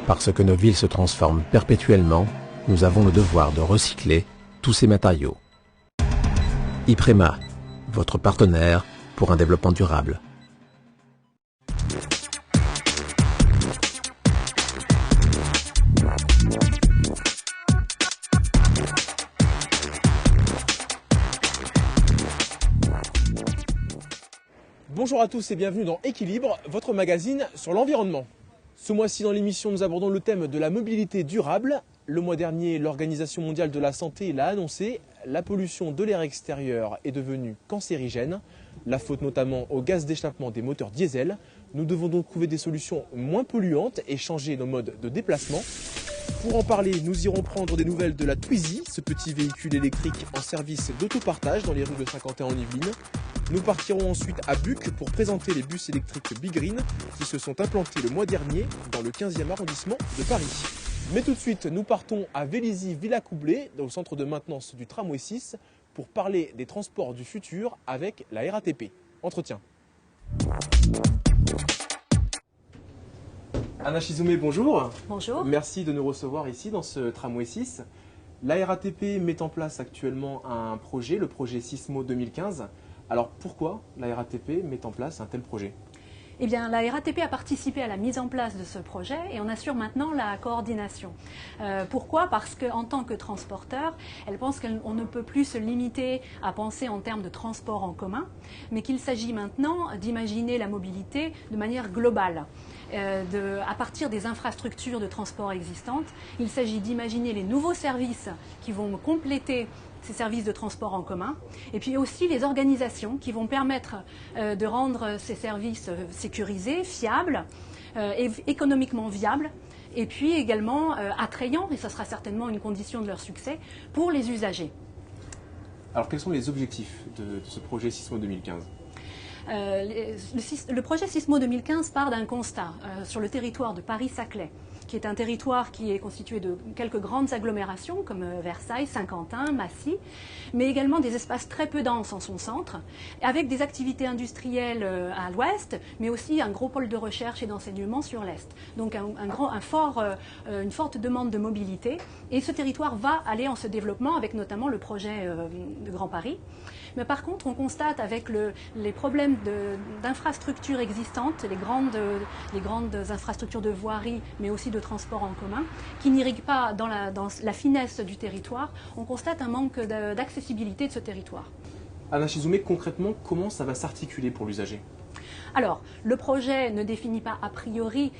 Parce que nos villes se transforment perpétuellement, nous avons le devoir de recycler tous ces matériaux. Iprema, votre partenaire pour un développement durable. Bonjour à tous et bienvenue dans Équilibre, votre magazine sur l'environnement. Ce mois-ci dans l'émission, nous abordons le thème de la mobilité durable. Le mois dernier, l'Organisation mondiale de la santé l'a annoncé, la pollution de l'air extérieur est devenue cancérigène, la faute notamment au gaz d'échappement des moteurs diesel. Nous devons donc trouver des solutions moins polluantes et changer nos modes de déplacement. Pour en parler, nous irons prendre des nouvelles de la Twizy, ce petit véhicule électrique en service d'autopartage dans les rues de Saint-Quentin en Yvelines. Nous partirons ensuite à Buc pour présenter les bus électriques Big Green qui se sont implantés le mois dernier dans le 15e arrondissement de Paris. Mais tout de suite, nous partons à Vélizy-Villacoublay, au centre de maintenance du tramway 6, pour parler des transports du futur avec la RATP. Entretien. Anna Chizoumé, bonjour. Bonjour. Merci de nous recevoir ici dans ce tramway 6. La RATP met en place actuellement un projet, le projet Sismo 2015. Alors pourquoi la RATP met en place un tel projet ? Eh bien, la RATP a participé à la mise en place de ce projet et on assure maintenant la coordination. Pourquoi ? Parce qu'en tant que transporteur, elle pense qu'on ne peut plus se limiter à penser en termes de transport en commun, mais qu'il s'agit maintenant d'imaginer la mobilité de manière globale. À partir des infrastructures de transport existantes, il s'agit d'imaginer les nouveaux services qui vont compléter ces services de transport en commun, et puis aussi les organisations qui vont permettre de rendre ces services sécurisés, fiables, et économiquement viables, et puis également attrayants, et ce sera certainement une condition de leur succès, pour les usagers. Alors quels sont les objectifs de ce projet Sismo 2015 ? Le projet Sismo 2015 part d'un constat sur le territoire de Paris-Saclay, qui est un territoire qui est constitué de quelques grandes agglomérations comme Versailles, Saint-Quentin, Massy, mais également des espaces très peu denses en son centre, avec des activités industrielles à l'ouest, mais aussi un gros pôle de recherche et d'enseignement sur l'est. Donc une forte demande de mobilité, et ce territoire va aller en se développement avec notamment le projet de Grand Paris. Mais par contre, on constate avec les problèmes d'infrastructures existantes, les grandes infrastructures de voirie, mais aussi de transport en commun, qui n'irriguent pas dans la finesse du territoire, on constate un manque d'accessibilité de ce territoire. Anna Chizoumé, concrètement, comment ça va s'articuler pour l'usager ? Alors, le projet ne définit pas a priori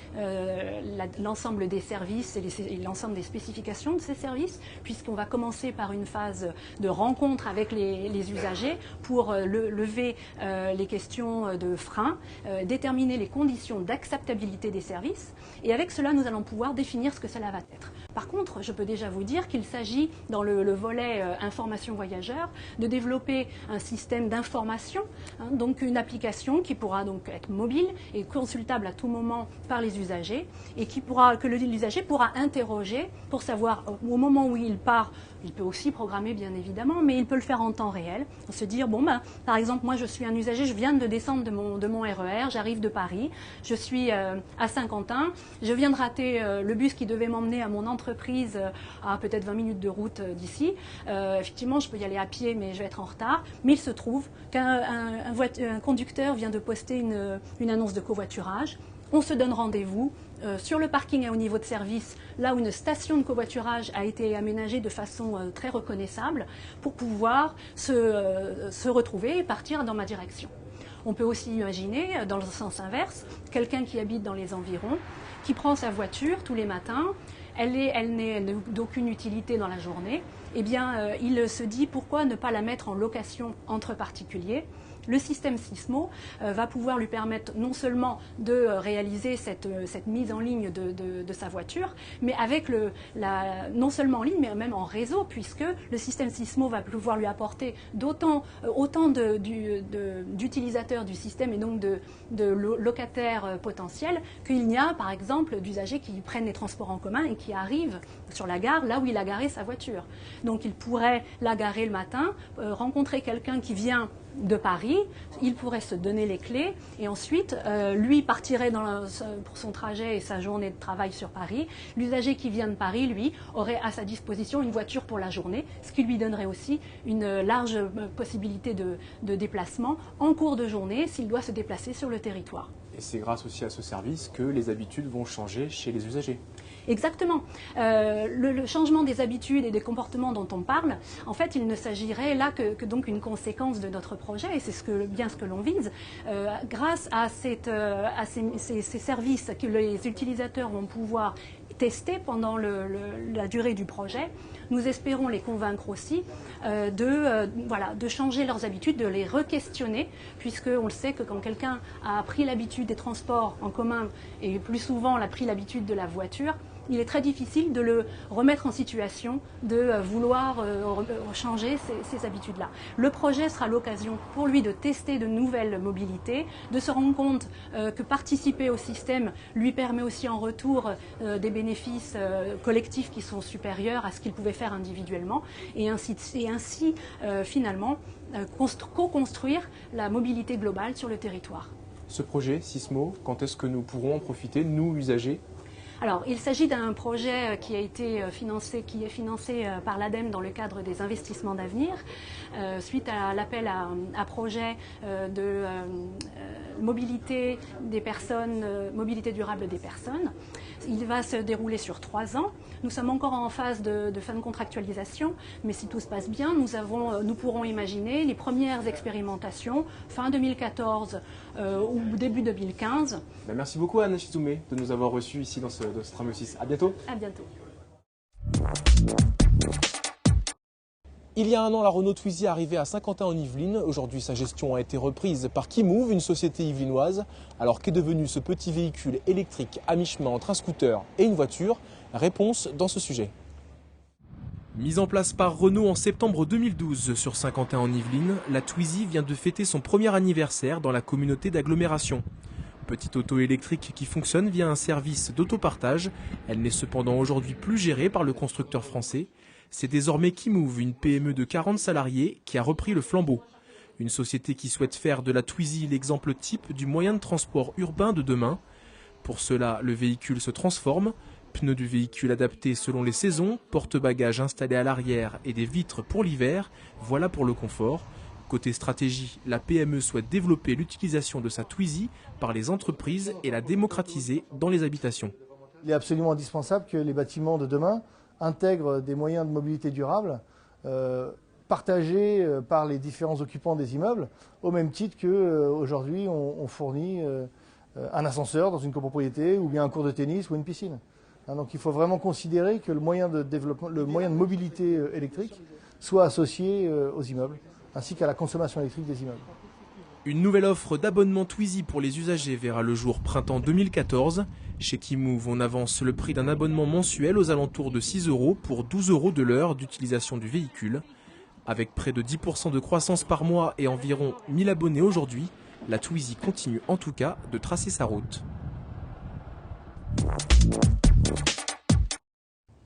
l'ensemble des services et l'ensemble des spécifications de ces services, puisqu'on va commencer par une phase de rencontre avec les usagers pour lever les questions de frein, déterminer les conditions d'acceptabilité des services, et avec cela, nous allons pouvoir définir ce que cela va être. Par contre, je peux déjà vous dire qu'il s'agit, dans le volet information voyageur, de développer un système d'information, donc une application qui pourra donc être mobile et consultable à tout moment par les usagers, et que l'usager pourra interroger pour savoir au moment où il part. Il peut aussi programmer bien évidemment, mais il peut le faire en temps réel. Se dire, par exemple, moi je suis un usager, je viens de descendre de mon RER, j'arrive de Paris, je suis à Saint-Quentin, je viens de rater le bus qui devait m'emmener à mon entreprise à peut-être 20 minutes de route d'ici. Effectivement, je peux y aller à pied, mais je vais être en retard. Mais il se trouve qu'un conducteur vient de poster une annonce de covoiturage. On se donne rendez-vous sur le parking et au niveau de service, là où une station de covoiturage a été aménagée de façon très reconnaissable pour pouvoir se retrouver et partir dans ma direction. On peut aussi imaginer, dans le sens inverse, quelqu'un qui habite dans les environs, qui prend sa voiture tous les matins, elle n'est d'aucune utilité dans la journée, eh bien, il se dit pourquoi ne pas la mettre en location entre particuliers. Le système Sismo va pouvoir lui permettre non seulement de réaliser cette mise en ligne de sa voiture, mais avec non seulement en ligne, mais même en réseau, puisque le système Sismo va pouvoir lui apporter autant d'utilisateurs du système et donc de locataires potentiels qu'il n'y a, par exemple, d'usagers qui prennent les transports en commun et qui arrivent sur la gare, là où il a garé sa voiture. Donc il pourrait la garer le matin, rencontrer quelqu'un qui vient de Paris, il pourrait se donner les clés et ensuite lui partirait pour son trajet et sa journée de travail sur Paris. L'usager qui vient de Paris, lui, aurait à sa disposition une voiture pour la journée, ce qui lui donnerait aussi une large possibilité de déplacement en cours de journée s'il doit se déplacer sur le territoire. Et c'est grâce aussi à ce service que les habitudes vont changer chez les usagers. Exactement. Le changement des habitudes et des comportements dont on parle, en fait, il ne s'agirait là que donc une conséquence de notre projet, et c'est bien ce que l'on vise. Grâce à ces services que les utilisateurs vont pouvoir tester pendant la durée du projet, nous espérons les convaincre aussi de changer leurs habitudes, de les re-questionner, puisqu'on le sait que quand quelqu'un a pris l'habitude des transports en commun et plus souvent a pris l'habitude de la voiture, il est très difficile de le remettre en situation de vouloir changer ces habitudes-là. Le projet sera l'occasion pour lui de tester de nouvelles mobilités, de se rendre compte que participer au système lui permet aussi en retour des bénéfices collectifs qui sont supérieurs à ce qu'il pouvait faire individuellement, et ainsi finalement co-construire la mobilité globale sur le territoire. Ce projet Sismo, quand est-ce que nous pourrons en profiter, nous usagers ? Alors, il s'agit d'un projet qui est financé par l'ADEME dans le cadre des investissements d'avenir, suite à l'appel à projet de mobilité des personnes, mobilité durable des personnes. Il va se dérouler sur 3 ans. Nous sommes encore en phase de fin de contractualisation, mais si tout se passe bien, nous pourrons imaginer les premières expérimentations fin 2014 ou début 2015. Merci beaucoup Anne Chizoumé de nous avoir reçus ici dans ce tramway 6. À bientôt. À bientôt. Il y a 1 an, la Renault Twizy arrivait à Saint-Quentin-en-Yvelines. Aujourd'hui, sa gestion a été reprise par Kimove, une société yvelinoise. Alors qu'est devenu ce petit véhicule électrique à mi-chemin entre un scooter et une voiture? Réponse dans ce sujet. Mise en place par Renault en septembre 2012 sur Saint-Quentin-en-Yvelines, la Twizy vient de fêter son premier anniversaire dans la communauté d'agglomération. Petite auto électrique qui fonctionne via un service d'autopartage, elle n'est cependant aujourd'hui plus gérée par le constructeur français. C'est désormais Kimove, une PME de 40 salariés, qui a repris le flambeau. Une société qui souhaite faire de la Twizy l'exemple type du moyen de transport urbain de demain. Pour cela, le véhicule se transforme. Pneus du véhicule adaptés selon les saisons, porte-bagages installés à l'arrière et des vitres pour l'hiver, voilà pour le confort. Côté stratégie, la PME souhaite développer l'utilisation de sa Twizy par les entreprises et la démocratiser dans les habitations. Il est absolument indispensable que les bâtiments de demain intègrent des moyens de mobilité durable partagés par les différents occupants des immeubles, au même titre qu'aujourd'hui on fournit un ascenseur dans une copropriété ou bien un court de tennis ou une piscine. Donc il faut vraiment considérer que le moyen de mobilité électrique soit associé aux immeubles, ainsi qu'à la consommation électrique des immeubles. Une nouvelle offre d'abonnement Twizy pour les usagers verra le jour printemps 2014. Chez Kimove, on avance le prix d'un abonnement mensuel aux alentours de 6 € pour 12 € de l'heure d'utilisation du véhicule. Avec près de 10% de croissance par mois et environ 1000 abonnés aujourd'hui, la Twizy continue en tout cas de tracer sa route.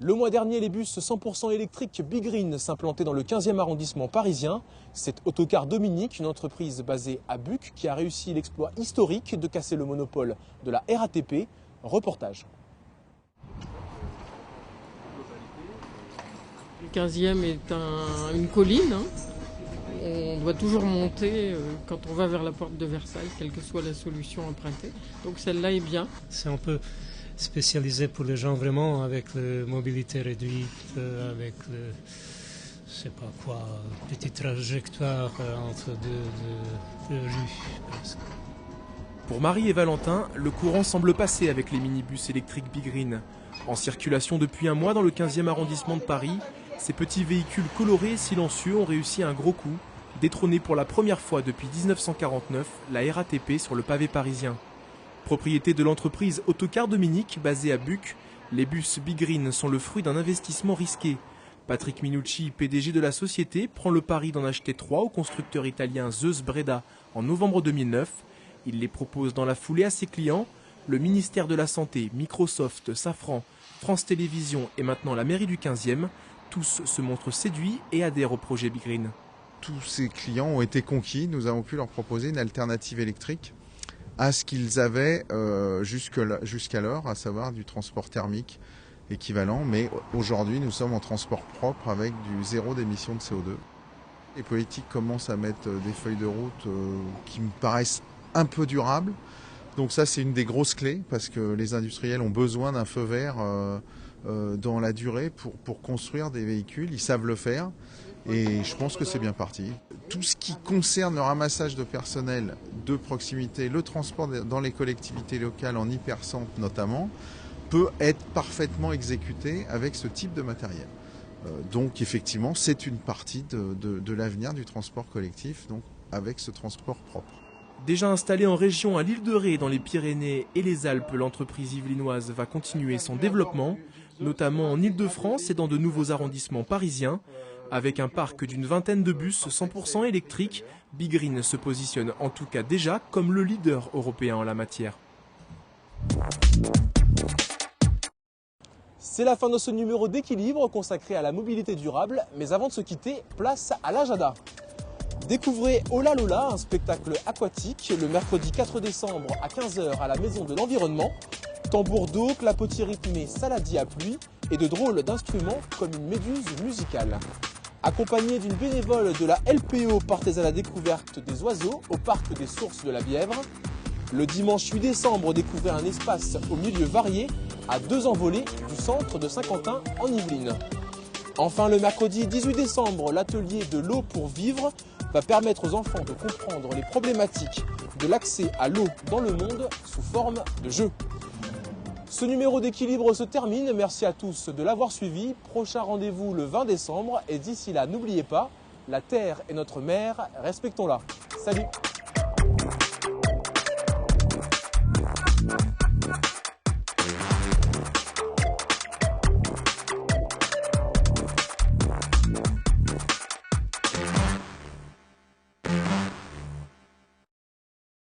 Le mois dernier, les bus 100% électriques Big Green s'implantaient dans le 15e arrondissement parisien. C'est Autocar Dominique, une entreprise basée à Buc, qui a réussi l'exploit historique de casser le monopole de la RATP. Reportage. Le 15e est une colline. On doit toujours monter quand on va vers la porte de Versailles, quelle que soit la solution empruntée. Donc celle-là est bien. C'est un peu spécialisé pour les gens vraiment avec la mobilité réduite, avec le, je sais pas quoi, petite trajectoire entre deux rues presque. Pour Marie et Valentin, le courant semble passer avec les minibus électriques Big Green. En circulation depuis 1 mois dans le 15e arrondissement de Paris, ces petits véhicules colorés et silencieux ont réussi un gros coup, détrôner pour la première fois depuis 1949 la RATP sur le pavé parisien. Propriété de l'entreprise Autocar Dominique, basée à Buc, les bus Big Green sont le fruit d'un investissement risqué. Patrick Minucci, PDG de la société, prend le pari d'en acheter 3 au constructeur italien Zeus Breda en novembre 2009. Il les propose dans la foulée à ses clients. Le ministère de la Santé, Microsoft, Safran, France Télévisions et maintenant la mairie du 15e, tous se montrent séduits et adhèrent au projet Big Green. tous ces clients ont été conquis. Nous avons pu leur proposer une alternative électrique à ce qu'ils avaient jusqu'alors, à savoir du transport thermique équivalent. Mais aujourd'hui, nous sommes en transport propre avec du zéro d'émission de CO2. Les politiques commencent à mettre des feuilles de route qui me paraissent un peu durables. Donc ça, c'est une des grosses clés parce que les industriels ont besoin d'un feu vert dans la durée pour construire des véhicules. Ils savent le faire et je pense que c'est bien parti. Tout ce qui concerne le ramassage de personnel de proximité, le transport dans les collectivités locales, en hypercentre notamment, peut être parfaitement exécuté avec ce type de matériel. Donc effectivement, c'est une partie de l'avenir du transport collectif, donc avec ce transport propre. Déjà installée en région à l'île de Ré, dans les Pyrénées et les Alpes, l'entreprise yvelinoise va continuer son développement, notamment en Île-de-France et dans de nouveaux arrondissements parisiens. Avec un parc d'une vingtaine de bus 100% électriques, BeGreen se positionne en tout cas déjà comme le leader européen en la matière. C'est la fin de ce numéro d'Équilibre consacré à la mobilité durable, mais avant de se quitter, place à l'agenda. Découvrez Ola Lola, un spectacle aquatique, le mercredi 4 décembre à 15 h à la Maison de l'Environnement. Tambour d'eau, clapotis rythmé, saladier à pluie et de drôles d'instruments comme une méduse musicale. Accompagné d'une bénévole de la LPO, partez à la découverte des oiseaux au parc des Sources de la Bièvre. Le dimanche 8 décembre, découvrez un espace au milieu varié à 2 envolées du centre de Saint-Quentin en Yvelines. Enfin, le mercredi 18 décembre, l'atelier de l'eau pour vivre va permettre aux enfants de comprendre les problématiques de l'accès à l'eau dans le monde sous forme de jeu. Ce numéro d'Équilibre se termine. Merci à tous de l'avoir suivi. Prochain rendez-vous le 20 décembre. Et d'ici là, n'oubliez pas, la terre est notre mère, respectons-la. Salut!